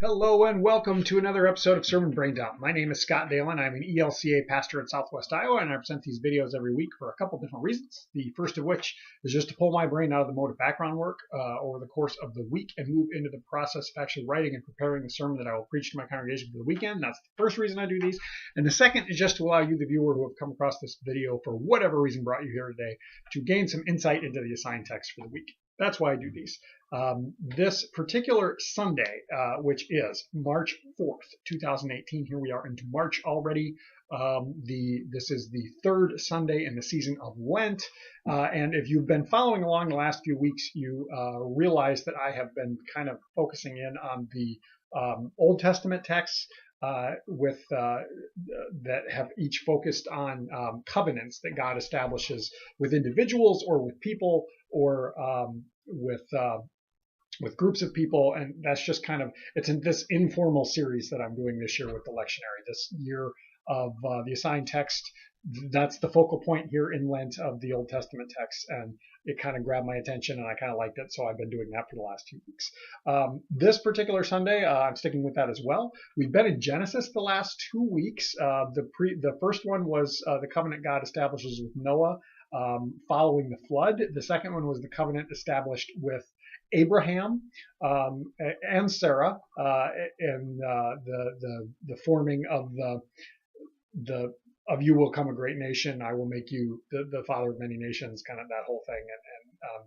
Hello and welcome to another episode of Sermon Braindump. My name is Scott Dalen. I'm an ELCA pastor in Southwest Iowa, and I present these videos every week for a couple different reasons. The first of which is just to pull my brain out of the mode of background work over the course of the week and move into the process of actually writing and preparing the sermon that I will preach to my congregation for the weekend. That's the first reason I do these. And the second is just to allow you, the viewer who have come across this video for whatever reason brought you here today, to gain some insight into the assigned text for the week. That's why I do these. This particular Sunday, which is March 4th, 2018, here we are into March already. This is the third Sunday in the season of Lent. And if you've been following along the last few weeks, you realize that I have been kind of focusing in on the Old Testament texts that have each focused on covenants that God establishes with individuals or with people or with groups of people. And that's just kind of, it's in this informal series that I'm doing this year with the lectionary. This year of the assigned text, that's the focal point here in Lent of the Old Testament text, and it kind of grabbed my attention and I kind of liked it, so I've been doing that for the last 2 weeks. This particular Sunday, I'm sticking with that as well. We've been in Genesis the last 2 weeks. The first one was the covenant God establishes with Noah following the flood. The second one was the covenant established with Abraham and Sarah in the forming of the of you will come a great nation, I will make you the father of many nations, kind of that whole thing,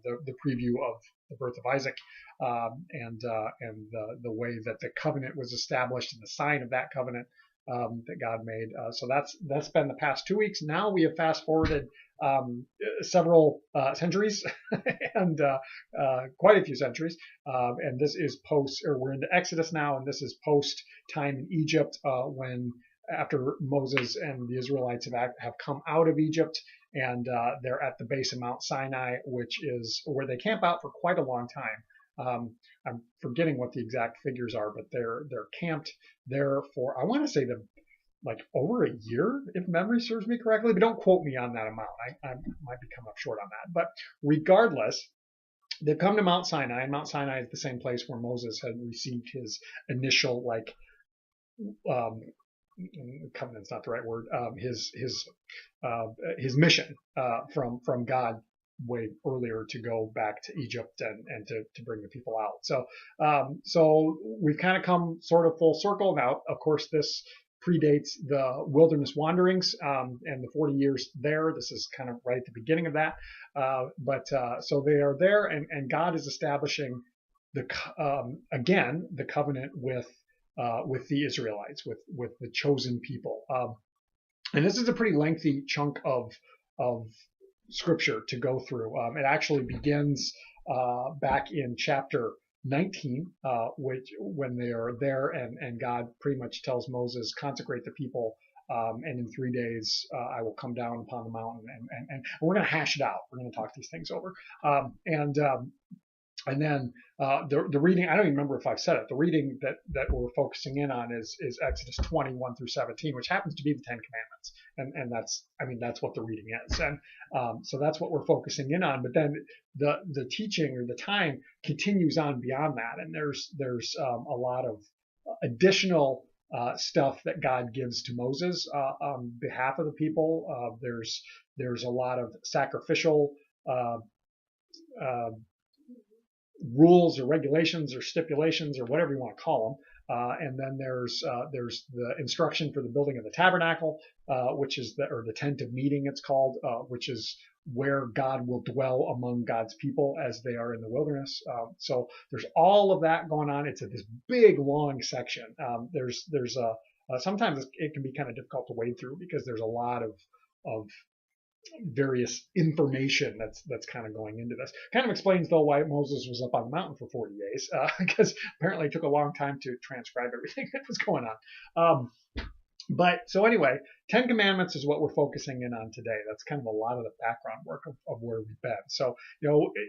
and the preview of the birth of Isaac, and the way that the covenant was established and the sign of that covenant that God made. So that's been the past 2 weeks. Now we have fast forwarded several centuries and quite a few centuries, and this is we're into Exodus now, and this is post time in Egypt when after Moses and the Israelites have come out of Egypt, and they're at the base of Mount Sinai, which is where they camp out for quite a long time. I'm forgetting what the exact figures are, but they're camped there for, I want to say, like over a year, if memory serves me correctly, but don't quote me on that amount. I might be coming up short on that. But regardless, they've come to Mount Sinai, and Mount Sinai is the same place where Moses had received his initial, covenant's not the right word, his mission from God way earlier to go back to Egypt and to bring the people out. So we've kind of come sort of full circle. Now, of course, this predates the wilderness wanderings and the 40 years there. This is kind of right at the beginning of that. So they are there, and God is establishing again the covenant with the Israelites, with the chosen people. And this is a pretty lengthy chunk of scripture to go through. It actually begins back in chapter 19, when they are there, and God pretty much tells Moses, consecrate the people, and in 3 days I will come down upon the mountain, and we're going to hash it out. We're going to talk these things over. And then the reading, I don't even remember if I've said it, the reading that we're focusing in on is Exodus 21 through 17, which happens to be the Ten Commandments. And that's what the reading is. And so that's what we're focusing in on. But then the teaching or the time continues on beyond that. And there's a lot of additional stuff that God gives to Moses on behalf of the people. There's a lot of sacrificial rules or regulations or stipulations or whatever you want to call them, and then there's the instruction for the building of the tabernacle, which is the tent of meeting, it's called, which is where God will dwell among God's people as they are in the wilderness. So there's all of that going on. It's this big long section. Sometimes it can be kind of difficult to wade through because there's a lot of various information that's kind of going into this. Kind of explains, though, why Moses was up on the mountain for 40 days, because apparently it took a long time to transcribe everything that was going on. But so anyway, 10 Commandments is what we're focusing in on today. That's kind of a lot of the background work of where we've been. So,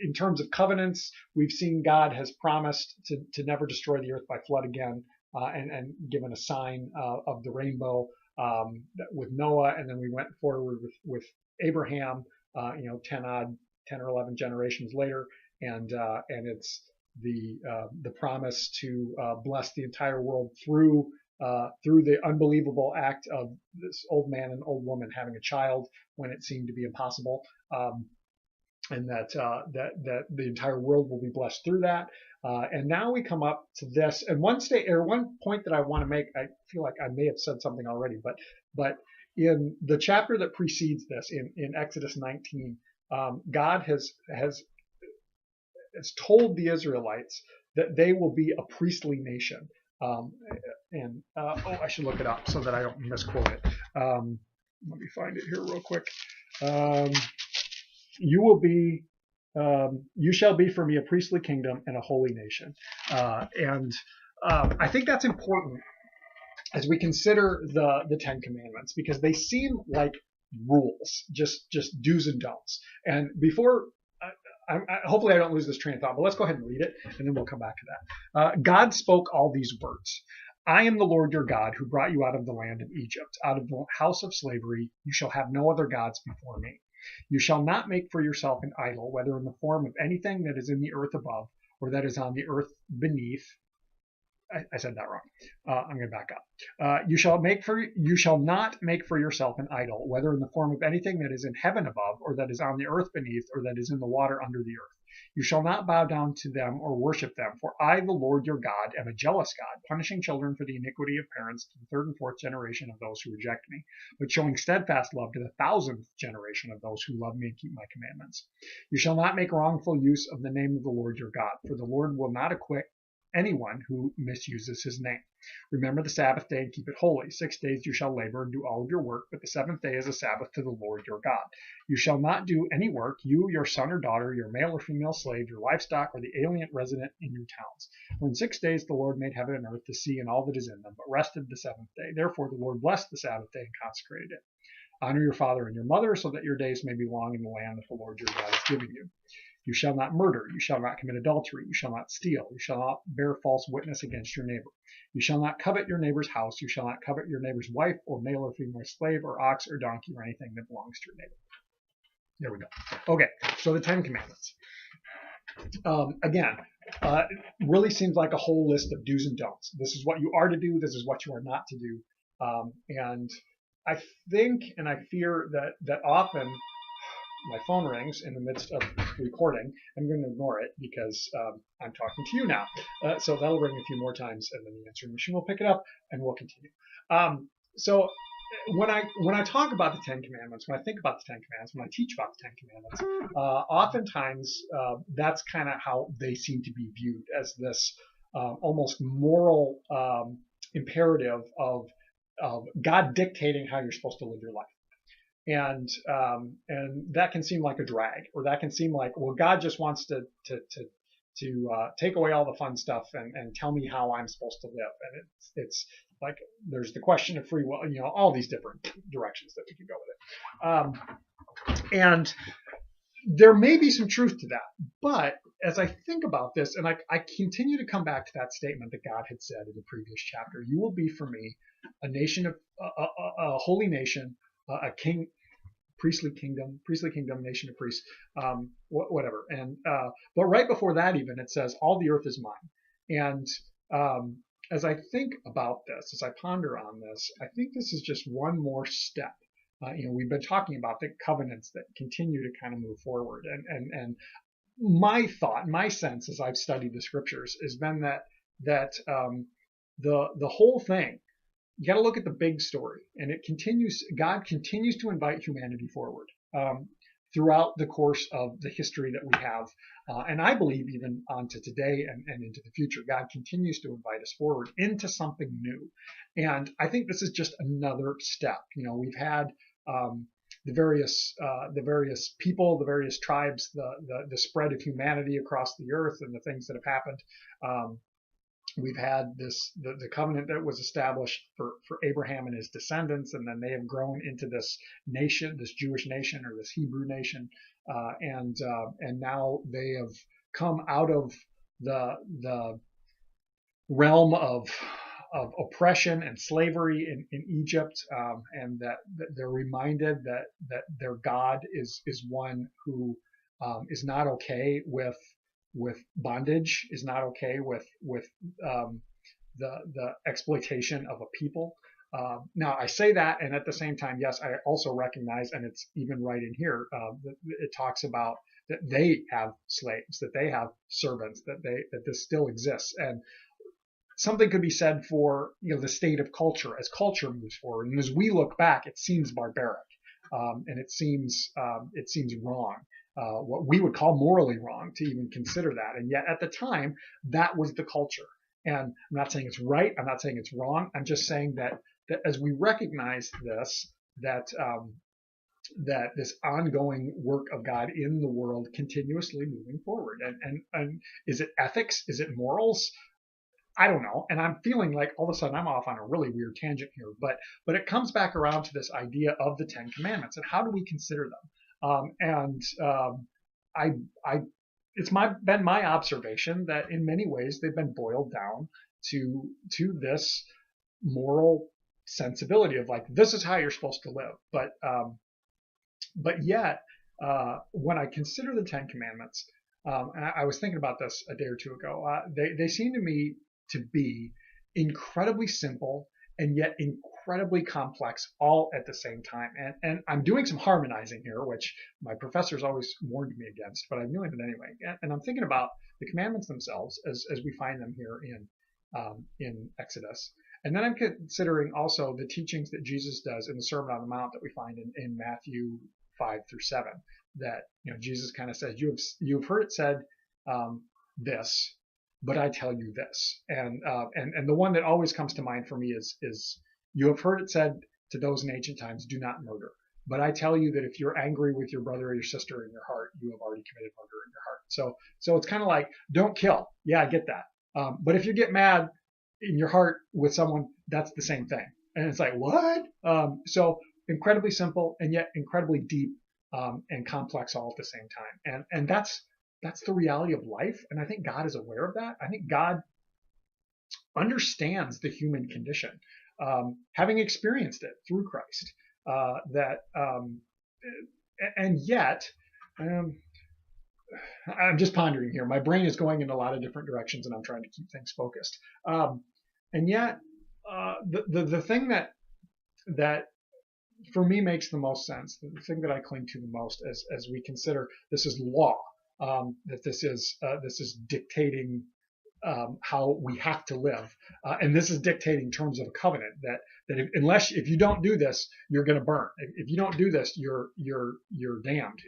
in terms of covenants, we've seen God has promised to never destroy the earth by flood again, and given a sign of the rainbow with Noah, and then we went forward with Abraham, 10 or 11 generations later, and it's the promise to bless the entire world through the unbelievable act of this old man and old woman having a child when it seemed to be impossible, and that the entire world will be blessed through that. And now we come up to this, and one point that I want to make. I feel like I may have said something already, but in the chapter that precedes this, in Exodus 19, God has told the Israelites that they will be a priestly nation. I should look it up so that I don't misquote it. Let me find it here real quick. You shall be for me a priestly kingdom and a holy nation. I think that's important as we consider the Ten Commandments, because they seem like rules, just do's and don'ts. And before, hopefully I don't lose this train of thought, but let's go ahead and read it, and then we'll come back to that. God spoke all these words. I am the Lord your God who brought you out of the land of Egypt, out of the house of slavery. You shall have no other gods before me. You shall not make for yourself an idol, whether in the form of anything that is in the earth above or that is on the earth beneath. I said that wrong. I'm going to back up. You shall not make for yourself an idol, whether in the form of anything that is in heaven above, or that is on the earth beneath, or that is in the water under the earth. You shall not bow down to them or worship them, for I, the Lord your God, am a jealous God, punishing children for the iniquity of parents to the third and fourth generation of those who reject me, but showing steadfast love to the thousandth generation of those who love me and keep my commandments. You shall not make wrongful use of the name of the Lord your God, for the Lord will not acquit anyone who misuses his name. Remember the Sabbath day and keep it holy. 6 days you shall labor and do all of your work, but the seventh day is a Sabbath to the Lord your God. You shall not do any work, you, your son or daughter, your male or female slave, your livestock, or the alien resident in your towns. For in 6 days the Lord made heaven and earth, the sea, and all that is in them, but rested the seventh day. Therefore the Lord blessed the Sabbath day and consecrated it. Honor your father and your mother, so that your days may be long in the land that the Lord your God is giving you. You shall not murder. You shall not commit adultery. You shall not steal. You shall not bear false witness against your neighbor. You shall not covet your neighbor's house. You shall not covet your neighbor's wife or male or female slave or ox or donkey or anything that belongs to your neighbor. There we go. Okay, so the Ten Commandments. Again, really seems like a whole list of do's and don'ts. This is what you are to do. This is what you are not to do. And I think and I fear that often my phone rings in the midst of recording. I'm going to ignore it because I'm talking to you now. So that'll ring a few more times, and then the answering machine will pick it up, and we'll continue. So when I talk about the Ten Commandments, when I think about the Ten Commandments, when I teach about the Ten Commandments, oftentimes that's kind of how they seem to be viewed, as this almost moral imperative of God dictating how you're supposed to live your life. And that can seem like a drag, or that can seem like, well, God just wants to take away all the fun stuff and tell me how I'm supposed to live. And it's like there's the question of free will, all these different directions that we could go with it. And there may be some truth to that, but as I think about this, and I continue to come back to that statement that God had said in the previous chapter, you will be for me a nation of a holy nation, a king, priestly kingdom, nation of priests, whatever. And but right before that, even it says, "All the earth is mine." And as I think about this, as I ponder on this, I think this is just one more step. We've been talking about the covenants that continue to kind of move forward, and my thought, my sense, as I've studied the scriptures, has been that the whole thing. You got to look at the big story, and it continues. God continues to invite humanity forward throughout the course of the history that we have, and I believe even onto today and into the future. God continues to invite us forward into something new, and I think this is just another step. We've had the various people, the various tribes, the spread of humanity across the earth, and the things that have happened. We've had the covenant that was established for Abraham and his descendants, and then they have grown into this nation, this Jewish nation or this Hebrew nation, and now they have come out of the realm of oppression and slavery in Egypt, and that they're reminded that their God is one who is not okay with bondage is not okay, with the exploitation of a people. Now I say that, and at the same time, yes, I also recognize, and it's even right in here, it talks about that they have slaves, that they have servants, that this still exists, and something could be said for the state of culture as culture moves forward, and as we look back, it seems barbaric, and it seems wrong, what we would call morally wrong to even consider that, and yet at the time that was the culture. And I'm not saying it's right, I'm not saying it's wrong. I'm just saying that as we recognize this, that this ongoing work of God in the world continuously moving forward, and is it ethics? Is it morals? I don't know. And I'm feeling like all of a sudden I'm off on a really weird tangent here, but it comes back around to this idea of the Ten Commandments and how do we consider them? I it's been my observation that in many ways they've been boiled down to this moral sensibility of like, this is how you're supposed to live. But yet, when I consider the Ten Commandments, and I was thinking about this a day or two ago, they seem to me to be incredibly simple and yet incredibly complex all at the same time. And I'm doing some harmonizing here, which my professors always warned me against, but I'm doing it anyway. And I'm thinking about the commandments themselves as we find them here in Exodus. And then I'm considering also the teachings that Jesus does in the Sermon on the Mount that we find in Matthew 5-7, that Jesus kind of says, you've heard it said this, but I tell you this. And the one that always comes to mind for me is you have heard it said to those in ancient times, do not murder. But I tell you that if you're angry with your brother or your sister in your heart, you have already committed murder in your heart. So it's kind of like, don't kill. Yeah, I get that. But if you get mad in your heart with someone, that's the same thing. And it's like, what? So incredibly simple and yet incredibly deep and complex all at the same time. And that's the reality of life. And I think God is aware of that. I think God understands the human condition, having experienced it through Christ. And yet, I'm just pondering here. My brain is going in a lot of different directions, and I'm trying to keep things focused. And yet, the thing that for me makes the most sense, the thing that I cling to the most as we consider this is law, that this is dictating how we have to live, and this is dictating terms of a covenant that if you don't do this, you're going to burn. If you don't do this, you're damned.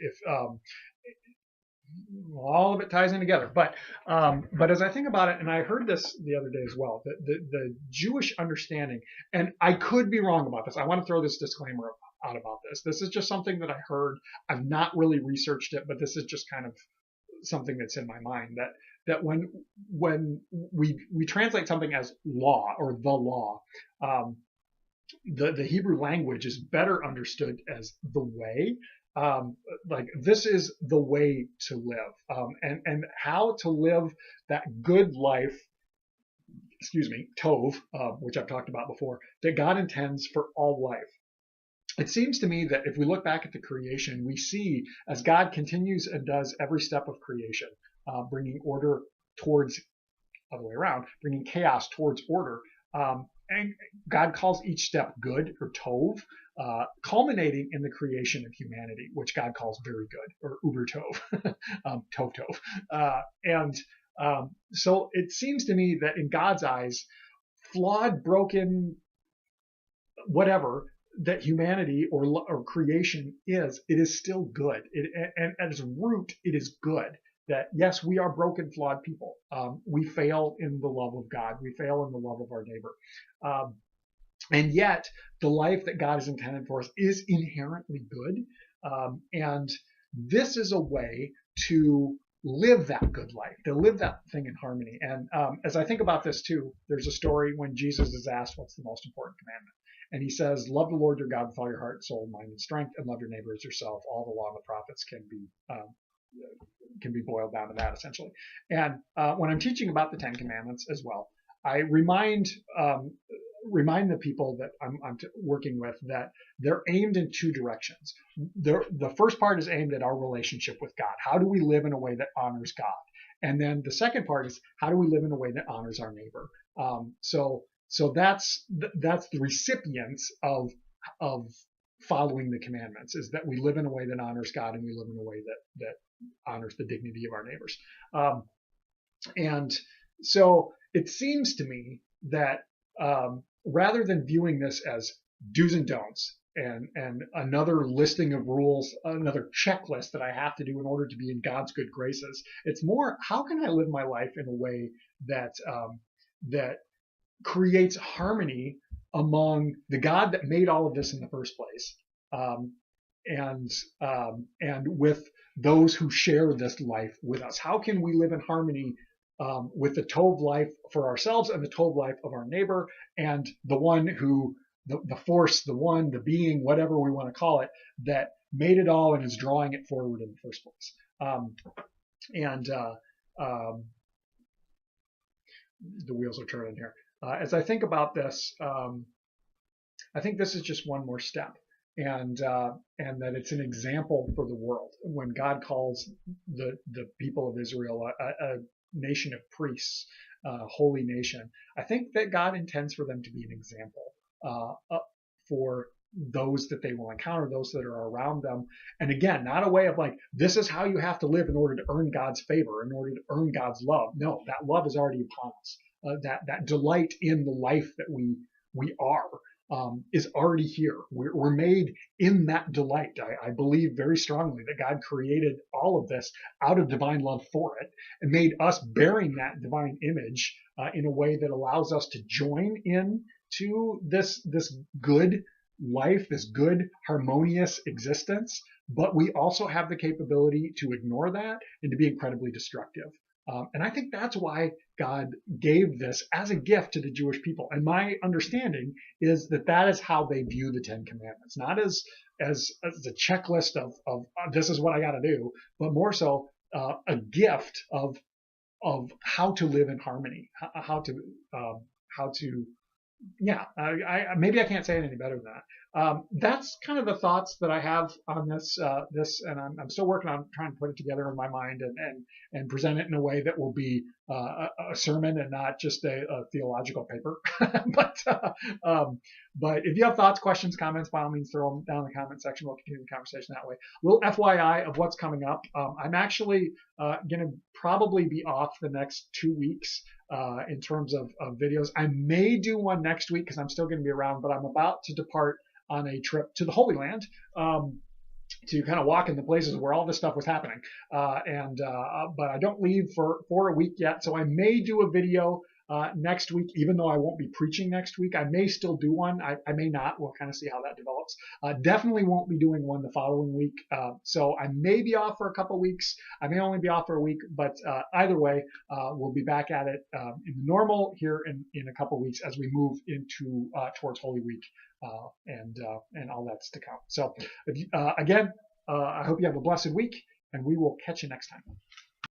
All of it ties in together. But as I think about it, and I heard this the other day as well, the Jewish understanding, and I could be wrong about this. I want to throw this disclaimer out about this. This is just something that I heard. I've not really researched it, but this is just kind of something that's in my mind, that when we translate something as law or the law, the Hebrew language is better understood as the way. Like this is the way to live, and how to live that good life, tov, which I've talked about before, that God intends for all life. It seems to me that if we look back at the creation, we see as God continues and does every step of creation, bringing order towards, other way around, bringing chaos towards order, and God calls each step good or tov, culminating in the creation of humanity, which God calls very good, or uber tov, tov tov. So it seems to me that in God's eyes, flawed, broken, whatever that humanity or creation is, it is still good. And at its root, it is good. That yes, we are broken, flawed people. We fail in the love of God. We fail in the love of our neighbor. And yet, the life that God has intended for us is inherently good. And this is a way to live that good life, to live that thing in harmony. And as I think about this too, there's a story when Jesus is asked what's the most important commandment. And he says, love the Lord your God with all your heart, soul, mind, and strength, and love your neighbor as yourself. All the law and the prophets can be boiled down to that, essentially. And when I'm teaching about the Ten Commandments as well, I remind the people that I'm working with that they're aimed in two directions. The first part is aimed at our relationship with God. How do we live in a way that honors God? And then the second part is, how do we live in a way that honors our neighbor? So that's the recipients of following the commandments, is that we live in a way that honors God, and we live in a way that honors the dignity of our neighbors. And so it seems to me that rather than viewing this as do's and don'ts and another listing of rules, another checklist that I have to do in order to be in God's good graces, it's more, how can I live my life in a way that that creates harmony among the God that made all of this in the first place, and with those who share this life with us. How can we live in harmony with the Tov life for ourselves and the Tov life of our neighbor, and the one who, the force, the one, the being, whatever we want to call it, that made it all and is drawing it forward in the first place. The wheels are turning here. As I think about this, I think this is just one more step, and that it's an example for the world. When God calls the people of Israel a nation of priests, holy nation, I think that God intends for them to be an example for those that they will encounter, those that are around them. And again, not a way of like, this is how you have to live in order to earn God's favor, in order to earn God's love. No, that love is already upon us. That delight in the life that we are is already here. We're made in that delight. I believe very strongly that God created all of this out of divine love for it, and made us bearing that divine image in a way that allows us to join in to this good life, this good harmonious existence. But we also have the capability to ignore that and to be incredibly destructive. And I think that's why God gave this as a gift to the Jewish people. And my understanding is that is how they view the Ten Commandments, not as a checklist of this is what I got to do, but more so a gift of how to live in harmony, how to maybe I can't say it any better than that. That's kind of the thoughts that I have on this, and I'm still working on trying to put it together in my mind and present it in a way that will be a sermon and not just a theological paper. But if you have thoughts, questions, comments, by all means, throw them down in the comment section. We'll continue the conversation that way. Little FYI of what's coming up. I'm actually going to probably be off the next 2 weeks. In terms of videos. I may do one next week because I'm still going to be around, but I'm about to depart on a trip to the Holy Land to kind of walk in the places where all this stuff was happening. But I don't leave for a week yet, so I may do a video next week, even though I won't be preaching next week. I may still do one. I may not. We'll kind of see how that develops. Definitely won't be doing one the following week. So I may be off for a couple weeks. I may only be off for a week, but either way, we'll be back at it in normal here in a couple weeks as we move into towards Holy Week and all that's to come. So again, I hope you have a blessed week, and we will catch you next time.